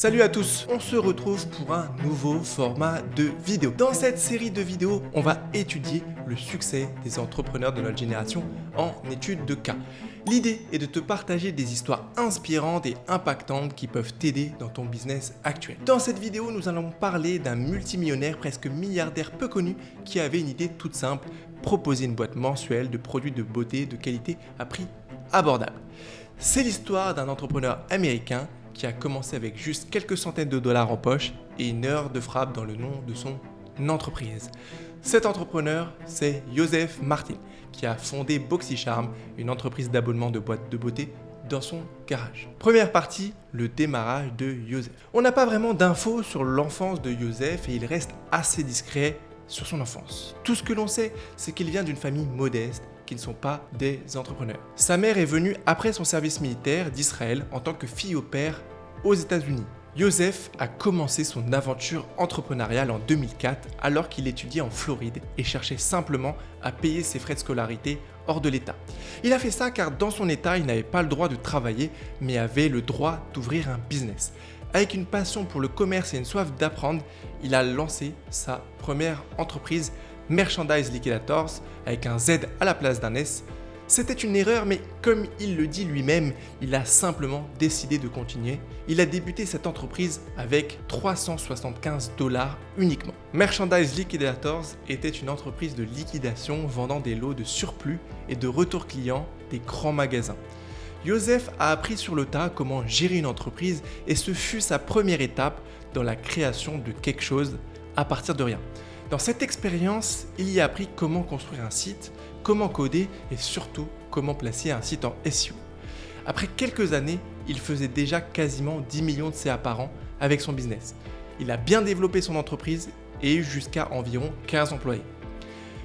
Salut à tous, on se retrouve pour un nouveau format de vidéo. Dans cette série de vidéos, on va étudier le succès des entrepreneurs de notre génération en études de cas. L'idée est de te partager des histoires inspirantes et impactantes qui peuvent t'aider dans ton business actuel. Dans cette vidéo, nous allons parler d'un multimillionnaire presque milliardaire peu connu qui avait une idée toute simple, proposer une boîte mensuelle de produits de beauté de qualité à prix abordable. C'est l'histoire d'un entrepreneur américain qui a commencé avec juste quelques centaines de dollars en poche et une heure de frappe dans le nom de son entreprise. Cet entrepreneur, c'est Joseph Martin, qui a fondé BoxyCharm, une entreprise d'abonnement de boîtes de beauté dans son garage. Première partie, le démarrage de Joseph. On n'a pas vraiment d'infos sur l'enfance de Joseph et il reste assez discret sur son enfance. Tout ce que l'on sait, c'est qu'il vient d'une famille modeste, qui ne sont pas des entrepreneurs. Sa mère est venue après son service militaire d'Israël en tant que fille au père aux États-Unis. Joseph a commencé son aventure entrepreneuriale en 2004 alors qu'il étudiait en Floride et cherchait simplement à payer ses frais de scolarité hors de l'État. Il a fait ça car dans son État, il n'avait pas le droit de travailler mais avait le droit d'ouvrir un business. Avec une passion pour le commerce et une soif d'apprendre, il a lancé sa première entreprise, Merchandise Liquidators, avec un Z à la place d'un S. C'était une erreur, mais comme il le dit lui-même, il a simplement décidé de continuer. Il a débuté cette entreprise avec 375 $ uniquement. Merchandise Liquidators était une entreprise de liquidation vendant des lots de surplus et de retour clients des grands magasins. Joseph a appris sur le tas comment gérer une entreprise et ce fut sa première étape dans la création de quelque chose à partir de rien. Dans cette expérience, il y a appris comment construire un site, comment coder et surtout comment placer un site en SEO. Après quelques années, il faisait déjà quasiment 10 millions de CA par an avec son business. Il a bien développé son entreprise et eu jusqu'à environ 15 employés.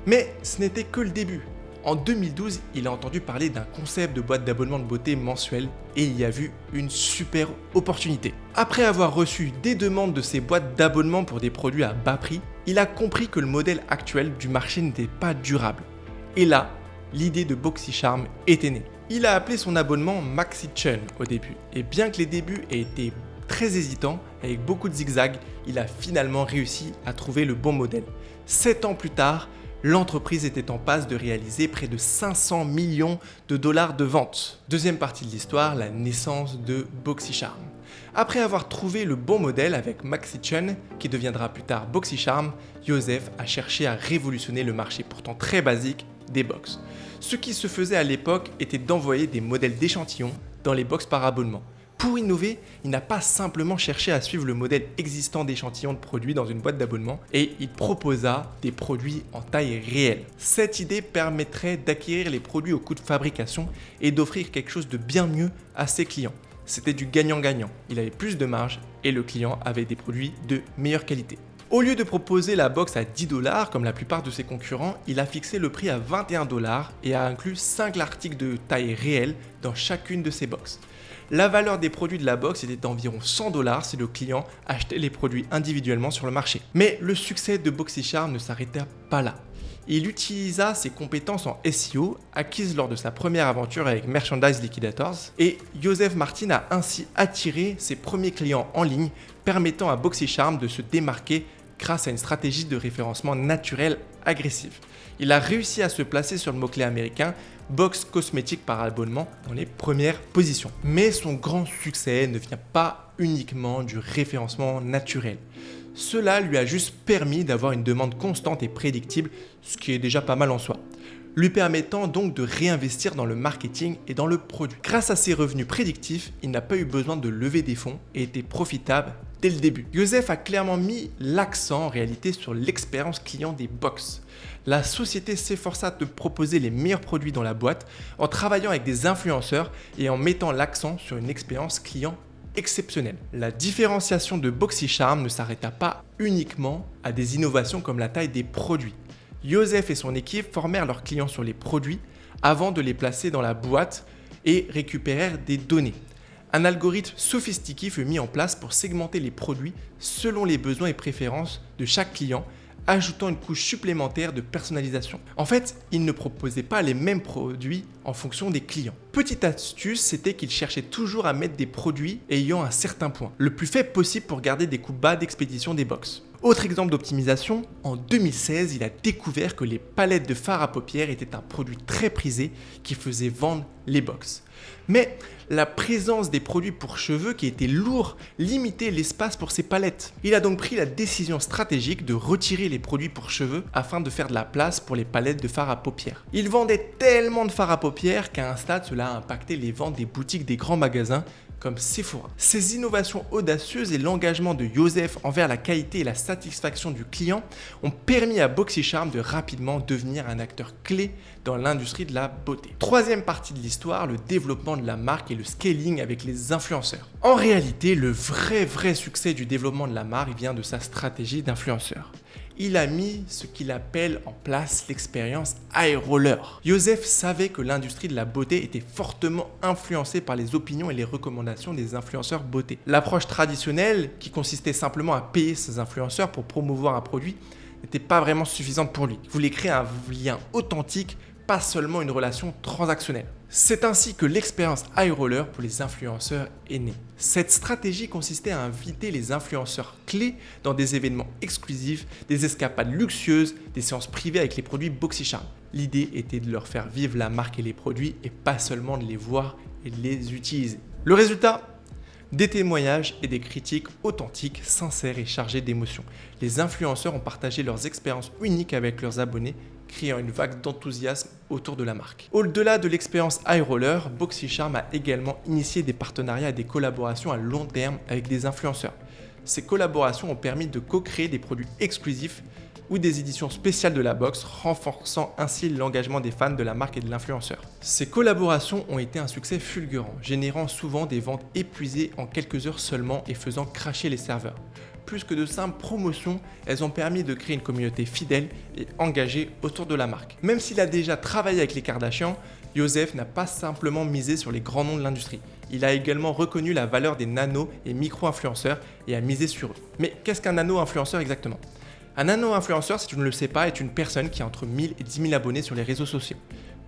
Mais ce n'était que le début. En 2012, il a entendu parler d'un concept de boîte d'abonnement de beauté mensuelle et il y a vu une super opportunité. Après avoir reçu des demandes de ces boîtes d'abonnement pour des produits à bas prix, il a compris que le modèle actuel du marché n'était pas durable. Et là, l'idée de BoxyCharm était née. Il a appelé son abonnement MaxiChun au début. Et bien que les débuts aient été très hésitants, avec beaucoup de zigzags, il a finalement réussi à trouver le bon modèle. 7 ans plus tard, l'entreprise était en passe de réaliser près de 500 millions de dollars de ventes. Deuxième partie de l'histoire, la naissance de BoxyCharm. Après avoir trouvé le bon modèle avec MaxiChun, qui deviendra plus tard BoxyCharm, Joseph a cherché à révolutionner le marché pourtant très basique des box. Ce qui se faisait à l'époque était d'envoyer des modèles d'échantillons dans les box par abonnement. Pour innover, il n'a pas simplement cherché à suivre le modèle existant d'échantillons de produits dans une boîte d'abonnement et il proposa des produits en taille réelle. Cette idée permettrait d'acquérir les produits au coût de fabrication et d'offrir quelque chose de bien mieux à ses clients. C'était du gagnant-gagnant. Il avait plus de marge et le client avait des produits de meilleure qualité. Au lieu de proposer la box à 10 $ comme la plupart de ses concurrents, il a fixé le prix à 21 $ et a inclus 5 articles de taille réelle dans chacune de ses boxes. La valeur des produits de la box était d'environ 100 $ si le client achetait les produits individuellement sur le marché. Mais le succès de BoxyCharm ne s'arrêta pas là. Il utilisa ses compétences en SEO acquises lors de sa première aventure avec Merchandise Liquidators et Joseph Martin a ainsi attiré ses premiers clients en ligne, permettant à BoxyCharm de se démarquer grâce à une stratégie de référencement naturel agressive. Il a réussi à se placer sur le mot-clé américain box cosmétique par abonnement dans les premières positions. Mais son grand succès ne vient pas uniquement du référencement naturel. Cela lui a juste permis d'avoir une demande constante et prédictible, ce qui est déjà pas mal en soi, lui permettant donc de réinvestir dans le marketing et dans le produit. Grâce à ses revenus prédictifs, il n'a pas eu besoin de lever des fonds et était profitable dès le début. Joseph a clairement mis l'accent en réalité sur l'expérience client des box. La société s'efforça de proposer les meilleurs produits dans la boîte en travaillant avec des influenceurs et en mettant l'accent sur une expérience client exceptionnelle. La différenciation de BoxyCharm ne s'arrêta pas uniquement à des innovations comme la taille des produits. Joseph et son équipe formèrent leurs clients sur les produits avant de les placer dans la boîte et récupérèrent des données. Un algorithme sophistiqué fut mis en place pour segmenter les produits selon les besoins et préférences de chaque client, ajoutant une couche supplémentaire de personnalisation. En fait, ils ne proposaient pas les mêmes produits en fonction des clients. Petite astuce, c'était qu'il cherchait toujours à mettre des produits ayant un certain point, le plus faible possible pour garder des coûts bas d'expédition des box. Autre exemple d'optimisation, en 2016, il a découvert que les palettes de fard à paupières étaient un produit très prisé qui faisait vendre les box. Mais la présence des produits pour cheveux qui étaient lourds limitait l'espace pour ces palettes. Il a donc pris la décision stratégique de retirer les produits pour cheveux afin de faire de la place pour les palettes de fard à paupières. Il vendait tellement de fard à paupières qu'à un stade, cela a impacté les ventes des boutiques des grands magasins comme Sephora. Ces innovations audacieuses et l'engagement de Joseph envers la qualité et la satisfaction du client ont permis à BoxyCharm de rapidement devenir un acteur clé dans l'industrie de la beauté. Troisième partie de l'histoire, le développement de la marque et le scaling avec les influenceurs. En réalité, le vrai succès du développement de la marque vient de sa stratégie d'influenceur. Il a mis ce qu'il appelle en place l'expérience eye roller. Joseph savait que l'industrie de la beauté était fortement influencée par les opinions et les recommandations des influenceurs beauté. L'approche traditionnelle, qui consistait simplement à payer ses influenceurs pour promouvoir un produit, n'était pas vraiment suffisante pour lui. Il voulait créer un lien authentique, pas seulement une relation transactionnelle. C'est ainsi que l'expérience eye roller pour les influenceurs est née. Cette stratégie consistait à inviter les influenceurs clés dans des événements exclusifs, des escapades luxueuses, des séances privées avec les produits BoxyCharm. L'idée était de leur faire vivre la marque et les produits et pas seulement de les voir et de les utiliser. Le résultat ? Des témoignages et des critiques authentiques, sincères et chargées d'émotions. Les influenceurs ont partagé leurs expériences uniques avec leurs abonnés, créant une vague d'enthousiasme autour de la marque. Au-delà de l'expérience eye roller, BoxyCharm a également initié des partenariats et des collaborations à long terme avec des influenceurs. Ces collaborations ont permis de co-créer des produits exclusifs ou des éditions spéciales de la box, renforçant ainsi l'engagement des fans de la marque et de l'influenceur. Ces collaborations ont été un succès fulgurant, générant souvent des ventes épuisées en quelques heures seulement et faisant cracher les serveurs. Plus que de simples promotions, elles ont permis de créer une communauté fidèle et engagée autour de la marque. Même s'il a déjà travaillé avec les Kardashians, Joseph n'a pas simplement misé sur les grands noms de l'industrie. Il a également reconnu la valeur des nano et micro-influenceurs et a misé sur eux. Mais qu'est-ce qu'un nano-influenceur exactement ? Un nano-influenceur, si tu ne le sais pas, est une personne qui a entre 1000 et 10 000 abonnés sur les réseaux sociaux.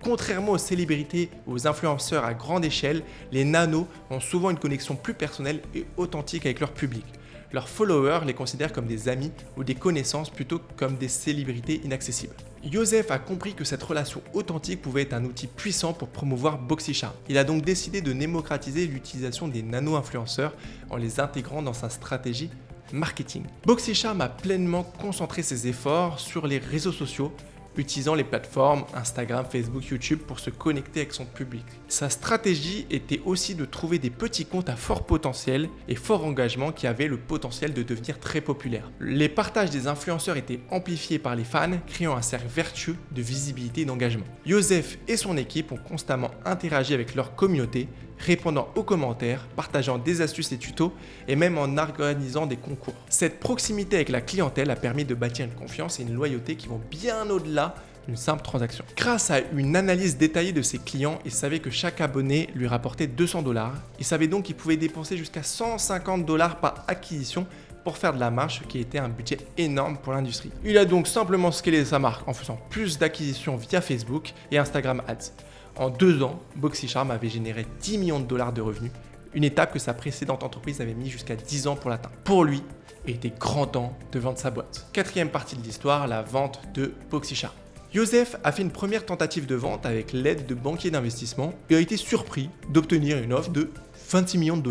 Contrairement aux célébrités ou aux influenceurs à grande échelle, les nanos ont souvent une connexion plus personnelle et authentique avec leur public. Leurs followers les considèrent comme des amis ou des connaissances plutôt que comme des célébrités inaccessibles. Joseph a compris que cette relation authentique pouvait être un outil puissant pour promouvoir BoxyCharm. Il a donc décidé de démocratiser l'utilisation des nano-influenceurs en les intégrant dans sa stratégie marketing. BoxyCharm a pleinement concentré ses efforts sur les réseaux sociaux, utilisant les plateformes Instagram, Facebook, YouTube pour se connecter avec son public. Sa stratégie était aussi de trouver des petits comptes à fort potentiel et fort engagement qui avaient le potentiel de devenir très populaires. Les partages des influenceurs étaient amplifiés par les fans, créant un cercle vertueux de visibilité et d'engagement. Joseph et son équipe ont constamment interagi avec leur communauté, répondant aux commentaires, partageant des astuces et tutos et même en organisant des concours. Cette proximité avec la clientèle a permis de bâtir une confiance et une loyauté qui vont bien au-delà d'une simple transaction. Grâce à une analyse détaillée de ses clients, il savait que chaque abonné lui rapportait $200. Il savait donc qu'il pouvait dépenser jusqu'à $150 par acquisition pour faire de la marge, ce qui était un budget énorme pour l'industrie. Il a donc simplement scalé sa marque en faisant plus d'acquisitions via Facebook et Instagram Ads. En 2 ans, BoxyCharm avait généré $10 millions de revenus, une étape que sa précédente entreprise avait mis jusqu'à 10 ans pour l'atteindre. Pour lui, il était grand temps de vendre sa boîte. Quatrième partie de l'histoire, la vente de BoxyCharm. Joseph a fait une première tentative de vente avec l'aide de banquiers d'investissement et a été surpris d'obtenir une offre de $26 millions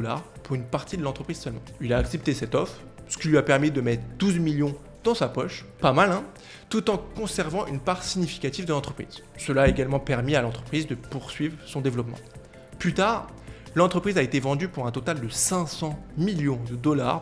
pour une partie de l'entreprise seulement. Il a accepté cette offre, ce qui lui a permis de mettre 12 millions dans sa poche, pas mal hein, tout en conservant une part significative de l'entreprise. Cela a également permis à l'entreprise de poursuivre son développement. Plus tard, l'entreprise a été vendue pour un total de $500 millions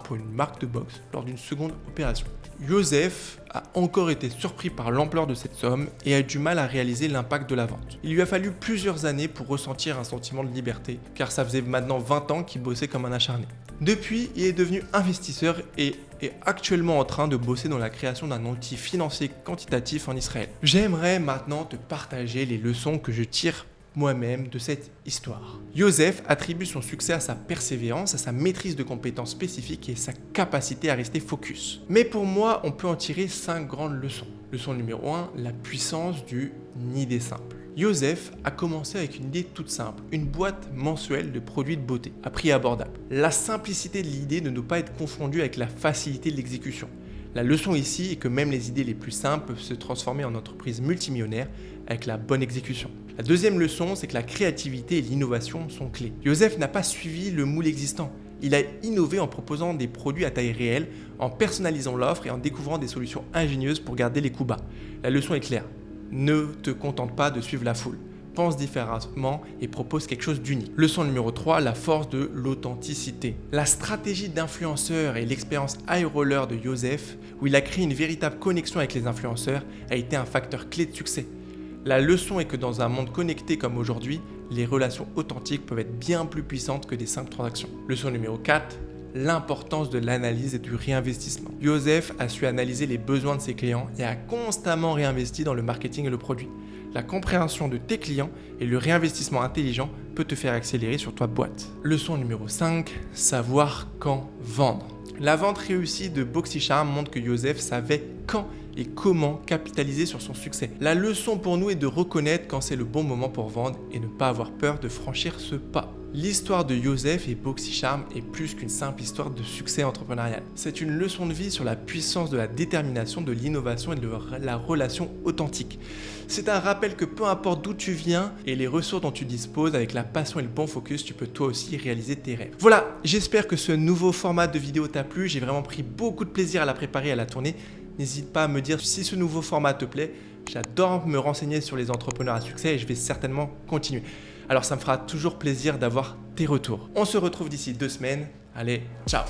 pour une marque de boxe lors d'une seconde opération. Joseph a encore été surpris par l'ampleur de cette somme et a eu du mal à réaliser l'impact de la vente. Il lui a fallu plusieurs années pour ressentir un sentiment de liberté, car ça faisait maintenant 20 ans qu'il bossait comme un acharné. Depuis, il est devenu investisseur et est actuellement en train de bosser dans la création d'un outil financier quantitatif en Israël. J'aimerais maintenant te partager les leçons que je tire moi-même de cette histoire. Joseph attribue son succès à sa persévérance, à sa maîtrise de compétences spécifiques et sa capacité à rester focus. Mais pour moi, on peut en tirer 5 grandes leçons. Leçon numéro 1, la puissance du nid des simples. Joseph a commencé avec une idée toute simple, une boîte mensuelle de produits de beauté à prix abordable. La simplicité de l'idée ne doit pas être confondue avec la facilité de l'exécution. La leçon ici est que même les idées les plus simples peuvent se transformer en entreprises multimillionnaires avec la bonne exécution. La deuxième leçon, c'est que la créativité et l'innovation sont clés. Joseph n'a pas suivi le moule existant. Il a innové en proposant des produits à taille réelle, en personnalisant l'offre et en découvrant des solutions ingénieuses pour garder les coûts bas. La leçon est claire. Ne te contente pas de suivre la foule. Pense différemment et propose quelque chose d'unique. Leçon numéro 3, la force de l'authenticité. La stratégie d'influenceur et l'expérience high roller de Joseph, où il a créé une véritable connexion avec les influenceurs, a été un facteur clé de succès. La leçon est que dans un monde connecté comme aujourd'hui, les relations authentiques peuvent être bien plus puissantes que des simples transactions. Leçon numéro 4, l'importance de l'analyse et du réinvestissement. Joseph a su analyser les besoins de ses clients et a constamment réinvesti dans le marketing et le produit. La compréhension de tes clients et le réinvestissement intelligent peut te faire accélérer sur ta boîte. Leçon numéro 5, savoir quand vendre. La vente réussie de BoxyCharm montre que Joseph savait quand et comment capitaliser sur son succès. La leçon pour nous est de reconnaître quand c'est le bon moment pour vendre et ne pas avoir peur de franchir ce pas. L'histoire de Joseph et BoxyCharm est plus qu'une simple histoire de succès entrepreneurial. C'est une leçon de vie sur la puissance de la détermination, de l'innovation et de la relation authentique. C'est un rappel que peu importe d'où tu viens et les ressources dont tu disposes, avec la passion et le bon focus, tu peux toi aussi réaliser tes rêves. Voilà, j'espère que ce nouveau format de vidéo t'a plu. J'ai vraiment pris beaucoup de plaisir à la préparer et à la tourner. N'hésite pas à me dire si ce nouveau format te plaît. J'adore me renseigner sur les entrepreneurs à succès et je vais certainement continuer. Alors ça me fera toujours plaisir d'avoir tes retours. On se retrouve d'ici 2 semaines. Allez, ciao!